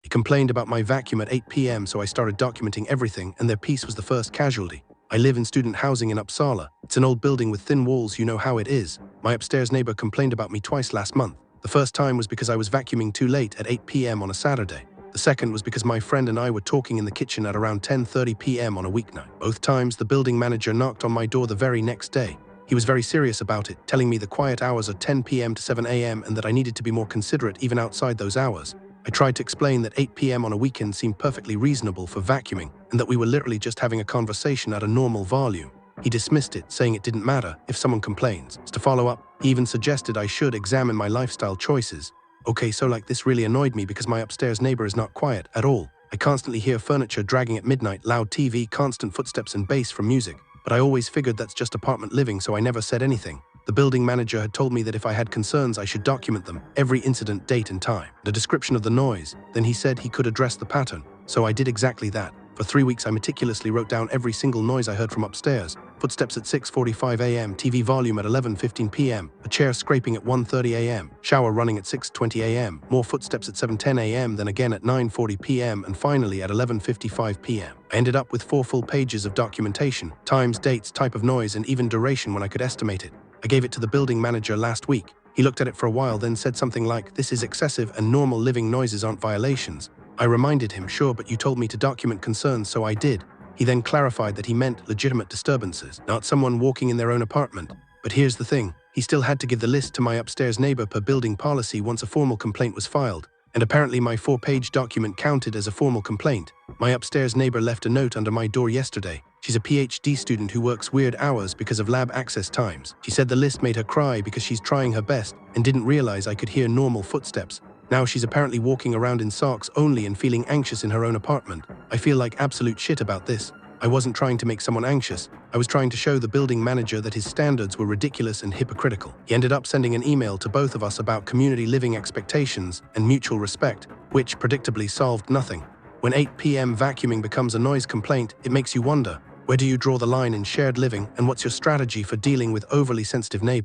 He complained about my vacuum at 8 p.m., so I started documenting everything, and their piece was the first casualty. I live in student housing in Uppsala. It's an old building with thin walls, you know how it is. My upstairs neighbor complained about me twice last month. The first time was because I was vacuuming too late at 8 p.m. on a Saturday. The second was because my friend and I were talking in the kitchen at around 10:30 p.m. on a weeknight. Both times, the building manager knocked on my door the very next day. He was very serious about it, telling me the quiet hours are 10 p.m. to 7 a.m. and that I needed to be more considerate even outside those hours. I tried to explain that 8 p.m. on a weekend seemed perfectly reasonable for vacuuming and that we were literally just having a conversation at a normal volume. He dismissed it, saying it didn't matter if someone complains. To follow up, he even suggested I should examine my lifestyle choices. Okay, so this really annoyed me because my upstairs neighbor is not quiet at all. I constantly hear furniture dragging at midnight, loud TV, constant footsteps and bass from music. But I always figured that's just apartment living, so I never said anything. The building manager had told me that if I had concerns, I should document them, every incident, date and time, the description of the noise. Then he said he could address the pattern. So I did exactly that. For 3 weeks, I meticulously wrote down every single noise I heard from upstairs. Footsteps at 6:45 a.m., TV volume at 11:15 p.m., a chair scraping at 1:30 a.m., shower running at 6:20 a.m., more footsteps at 7:10 a.m., then again at 9:40 p.m., and finally at 11:55 p.m. I ended up with 4 full pages of documentation, times, dates, type of noise, and even duration when I could estimate it. I gave it to the building manager last week. He looked at it for a while, then said something like, "This is excessive and normal living noises aren't violations." I reminded him, "Sure, but you told me to document concerns, so I did." He then clarified that he meant legitimate disturbances, not someone walking in their own apartment. But here's the thing, he still had to give the list to my upstairs neighbor per building policy once a formal complaint was filed. And apparently my 4-page document counted as a formal complaint. My upstairs neighbor left a note under my door yesterday. She's a PhD student who works weird hours because of lab access times. She said the list made her cry because she's trying her best and didn't realize I could hear normal footsteps. Now she's apparently walking around in socks only and feeling anxious in her own apartment. I feel like absolute shit about this. I wasn't trying to make someone anxious. I was trying to show the building manager that his standards were ridiculous and hypocritical. He ended up sending an email to both of us about community living expectations and mutual respect, which predictably solved nothing. When 8 p.m. vacuuming becomes a noise complaint, it makes you wonder, where do you draw the line in shared living, and what's your strategy for dealing with overly sensitive neighbors?